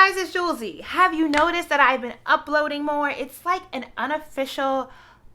guys, it's Jouelzy. Have you noticed that I've been uploading more? It's like an unofficial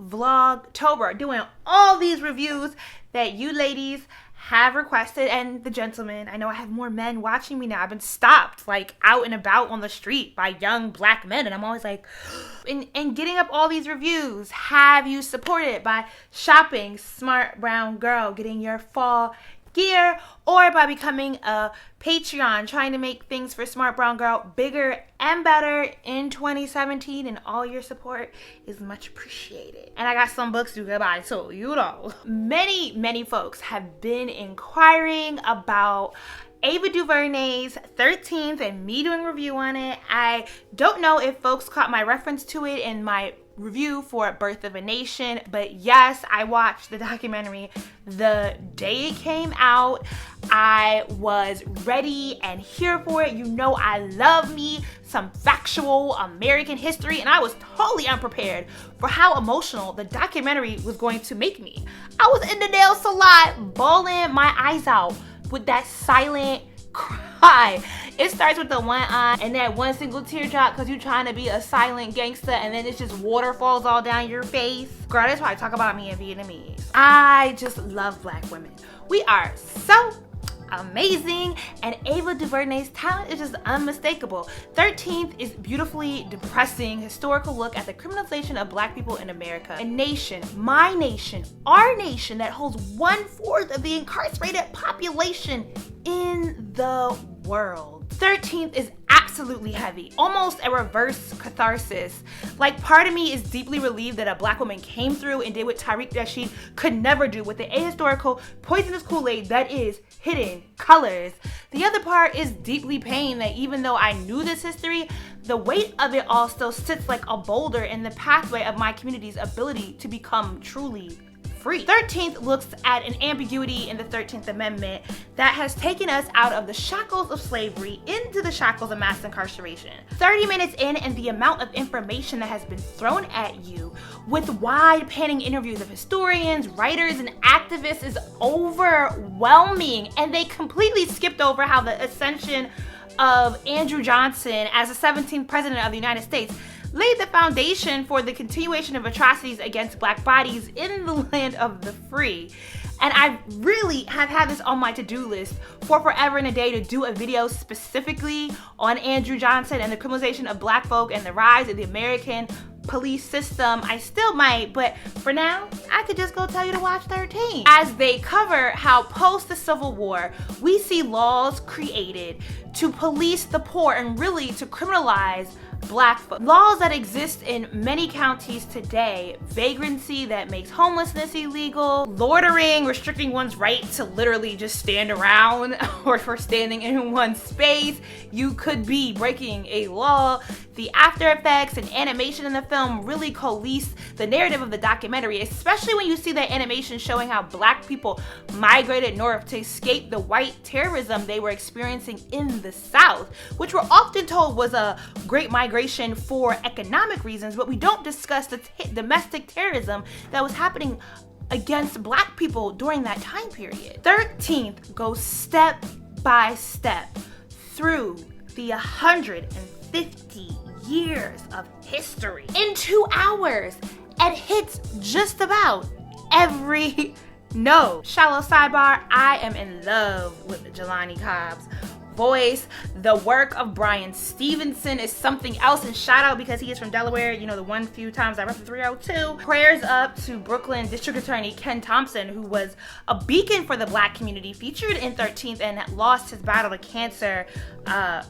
vlog-tober, doing all these reviews that you ladies have requested, and the gentlemen. I know I have more men watching me now. I've been stopped like out and about on the street by young black men, and I'm always like, and getting up all these reviews. Have you supported by shopping Smart Brown Girl, getting your fall gear, or by becoming a Patreon, trying to make things for Smart Brown Girl bigger and better in 2017, and all your support is much appreciated. And I got some books to goodbye, so you know. Many folks have been inquiring about Ava Duvernay's 13th and me doing a review on it. I don't know if folks caught my reference to it in my review for Birth of a Nation, but yes, I watched the documentary the day it came out. I was ready and here for it. You know I love me some factual American history, and I was totally unprepared for how emotional the documentary was going to make me. I was in the nail salon bawling my eyes out with that silent cry. It starts with the one eye and that one single teardrop because you're trying to be a silent gangster, and then it's just waterfalls all down your face. Girl, that's why I talk about me in Vietnamese. I just love black women. We are so amazing, and Ava DuVernay's talent is just unmistakable. 13th is beautifully depressing historical look at the criminalization of black people in America. A nation, my nation, our nation, that holds 1/4 of the incarcerated population in the world. 13th is absolutely heavy, almost a reverse catharsis. Like, part of me is deeply relieved that a black woman came through and did what Tariq Nasheed could never do with the ahistorical, poisonous Kool-Aid that is Hidden Colors. The other part is deeply pained that even though I knew this history, the weight of it all still sits like a boulder in the pathway of my community's ability to become truly free. 13th looks at an ambiguity in the 13th Amendment that has taken us out of the shackles of slavery into the shackles of mass incarceration. 30 minutes in, and the amount of information that has been thrown at you with wide panning interviews of historians, writers, and activists is overwhelming, and they completely skipped over how the ascension of Andrew Johnson as the 17th president of the United States laid the foundation for the continuation of atrocities against black bodies in the land of the free. And I really have had this on my to-do list for forever and a day, to do a video specifically on Andrew Johnson and the criminalization of black folk and the rise of the American police system. I still might, but for now, I could just go tell you to watch 13. As they cover how post the Civil War, we see laws created to police the poor and really to criminalize black folk. Laws that exist in many counties today: vagrancy that makes homelessness illegal, loitering, restricting one's right to literally just stand around, or for standing in one space, you could be breaking a law. The after effects and animation in the film really coalesce the narrative of the documentary, especially when you see that animation showing how black people migrated north to escape the white terrorism they were experiencing in the South, which we're often told was a great migration for economic reasons, but we don't discuss the domestic terrorism that was happening against black people during that time period. 13th goes step by step through the 150 years of history in 2 hours and hits just about every note. Shallow sidebar, I am in love with Jelani Cobb's voice. The work of Brian Stevenson is something else, and shout out because he is from Delaware, you know, the one few times I repped the 302. Prayers up to Brooklyn District Attorney Ken Thompson, who was a beacon for the black community, featured in 13th and lost his battle to cancer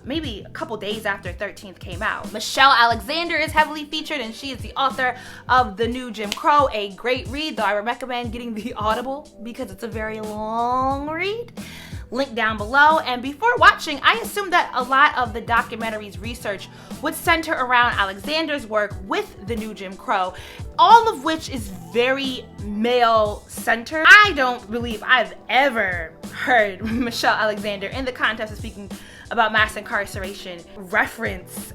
maybe a couple days after 13th came out. Michelle Alexander is heavily featured, and she is the author of The New Jim Crow, a great read, though I would recommend getting the Audible because it's a very long read. Link down below. And before watching, I assumed that a lot of the documentary's research would center around Alexander's work with The New Jim Crow, all of which is very male-centered. I don't believe I've ever heard Michelle Alexander, in the context of speaking about mass incarceration, reference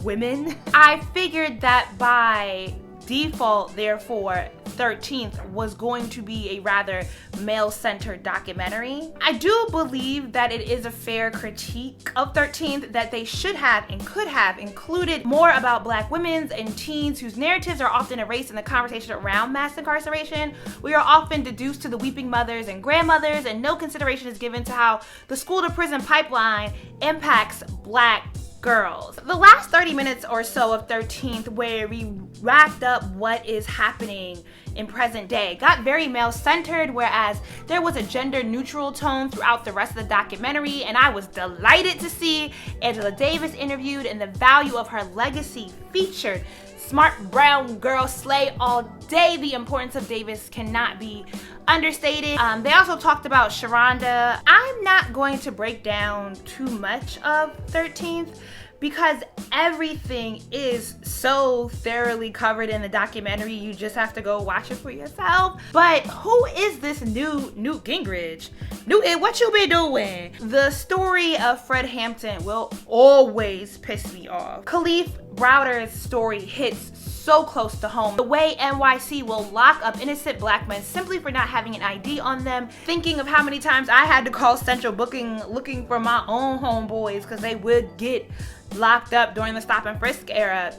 women. I figured that by default, therefore, 13th was going to be a rather male-centered documentary. I do believe that it is a fair critique of 13th that they should have and could have included more about Black women and teens whose narratives are often erased in the conversation around mass incarceration. We are often deduced to the weeping mothers and grandmothers, and no consideration is given to how the school-to-prison pipeline impacts Black girls. The last 30 minutes or so of 13th, where we wrapped up what is happening in present day, got very male-centered, whereas there was a gender-neutral tone throughout the rest of the documentary, and I was delighted to see Angela Davis interviewed and the value of her legacy featured. Smart brown girl slay all day. The importance of Davis cannot be understated. They also talked about Sharonda. I'm not going to break down too much of 13th because everything is so thoroughly covered in the documentary. You just have to go watch it for yourself. But who is this new Newt Gingrich? Newt, what you been doing? The story of Fred Hampton will always piss me off. Khalif Browder's story hits so close to home. The way NYC will lock up innocent Black men simply for not having an ID on them. Thinking of how many times I had to call Central Booking looking for my own homeboys because they would get locked up during the stop and frisk era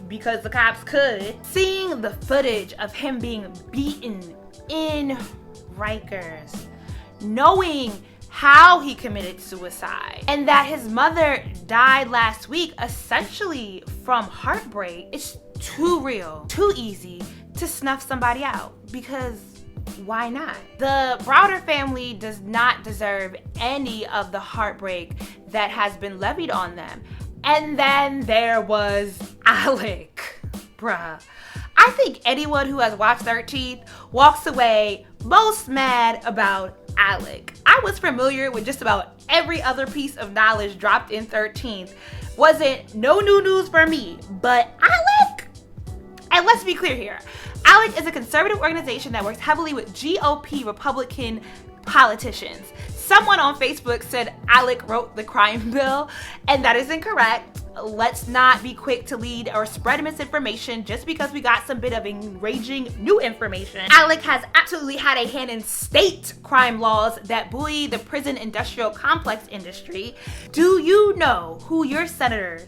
because the cops could. Seeing the footage of him being beaten in Rikers, knowing how he committed suicide, and that his mother died last week essentially from heartbreak, it's too real, too easy to snuff somebody out, because why not? The Browder family does not deserve any of the heartbreak that has been levied on them. And then there was ALEC. Bruh. I think anyone who has watched 13th walks away most mad about ALEC. I was familiar with just about every other piece of knowledge dropped in 13th. Wasn't no new news for me, but ALEC? And let's be clear here. ALEC is a conservative organization that works heavily with GOP Republican politicians. Someone on Facebook said ALEC wrote the crime bill, and that is incorrect. Let's not be quick to lead or spread misinformation just because we got some bit of enraging new information. ALEC has absolutely had a hand in state crime laws that buoy the prison industrial complex industry. Do you know who your senators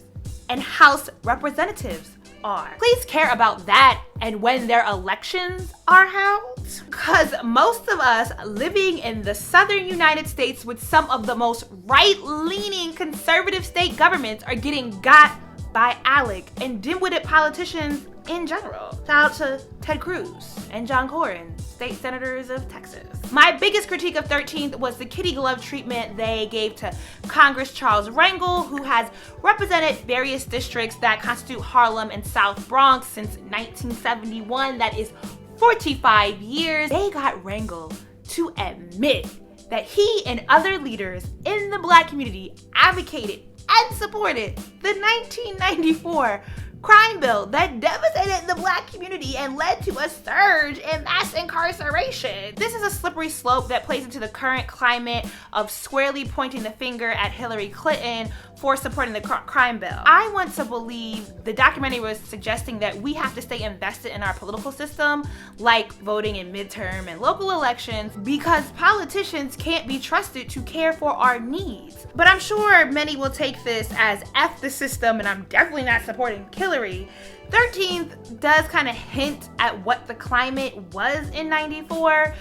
and House representatives are? Please care about that and when their elections are held. Because most of us living in the southern United States with some of the most right-leaning conservative state governments are getting got by ALEC and dim-witted politicians in general. Shout out to Ted Cruz and John Cornyn, state senators of Texas. My biggest critique of 13th was the kitty glove treatment they gave to Congress Charles Rangel, who has represented various districts that constitute Harlem and South Bronx since 1971. That is 45 years. They got Rangel to admit that he and other leaders in the Black community advocated and supported the 1994 crime bill that devastated the Black community and led to a surge in mass incarceration. This is a slippery slope that plays into the current climate of squarely pointing the finger at Hillary Clinton for supporting the crime bill. I want to believe the documentary was suggesting that we have to stay invested in our political system, like voting in midterm and local elections, because politicians can't be trusted to care for our needs. But I'm sure many will take this as F the system, and I'm definitely not supporting Hillary. 13th does kind of hint at what the climate was in 94.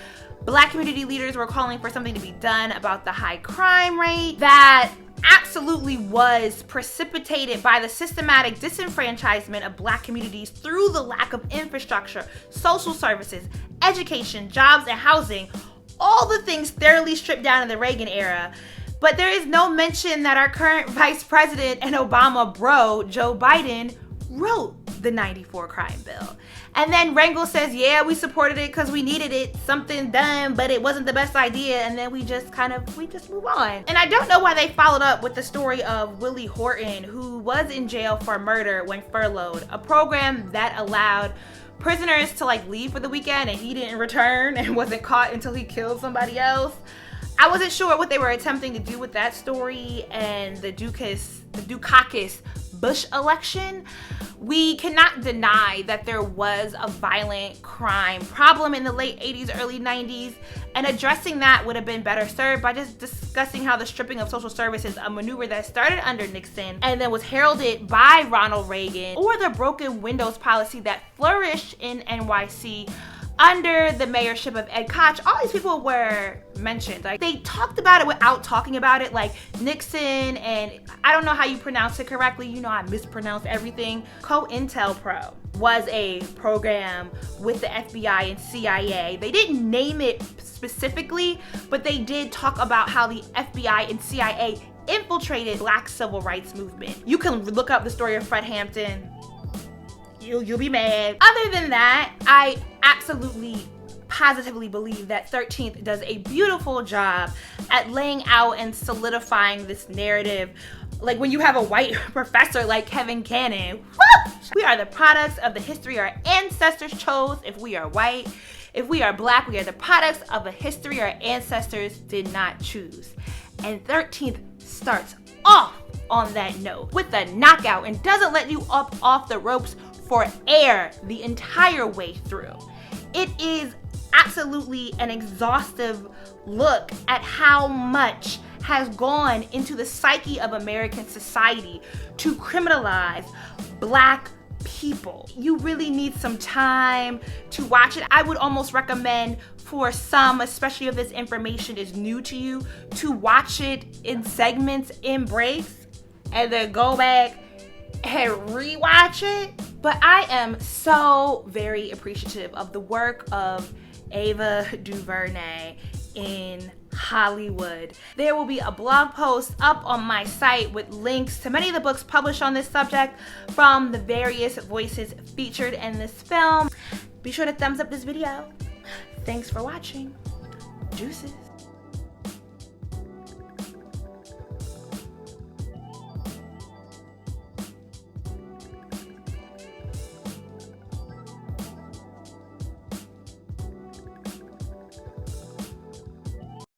Black community leaders were calling for something to be done about the high crime rate that absolutely was precipitated by the systematic disenfranchisement of Black communities through the lack of infrastructure, social services, education, jobs, and housing, all the things thoroughly stripped down in the Reagan era. But there is no mention that our current vice president and Obama bro, Joe Biden, wrote the 94 crime bill. And then Rangel says, yeah, we supported it because we needed it, something done, but it wasn't the best idea. And then we just move on. And I don't know why they followed up with the story of Willie Horton, who was in jail for murder when furloughed, a program that allowed prisoners to leave for the weekend and he didn't return and wasn't caught until he killed somebody else. I wasn't sure what they were attempting to do with that story and the Dukakis Bush election. We cannot deny that there was a violent crime problem in the late 80s, early 90s, and addressing that would have been better served by just discussing how the stripping of social services, a maneuver that started under Nixon and then was heralded by Ronald Reagan, or the broken windows policy that flourished in NYC under the mayorship of Ed Koch. All these people were mentioned. Like, they talked about it without talking about it, like Nixon and I don't know how you pronounce it correctly. You know I mispronounce everything. COINTELPRO was a program with the FBI and CIA. They didn't name it specifically, but they did talk about how the FBI and CIA infiltrated Black civil rights movement. You can look up the story of Fred Hampton. You'll be mad. Other than that, I absolutely positively believe that 13th does a beautiful job at laying out and solidifying this narrative. Like when you have a white professor like Kevin Cannon, woo! We are the products of the history our ancestors chose. If we are white, if we are Black, we are the products of a history our ancestors did not choose. And 13th starts off on that note with a knockout and doesn't let you up off the ropes for air the entire way through. It is absolutely an exhaustive look at how much has gone into the psyche of American society to criminalize Black people. You really need some time to watch it. I would almost recommend for some, especially if this information is new to you, to watch it in segments, in breaks, and then go back and rewatch it. But I am so very appreciative of the work of Ava Duvernay in Hollywood. There will be a blog post up on my site with links to many of the books published on this subject from the various voices featured in this film. Be sure to thumbs up this video. Thanks for watching. Deuces.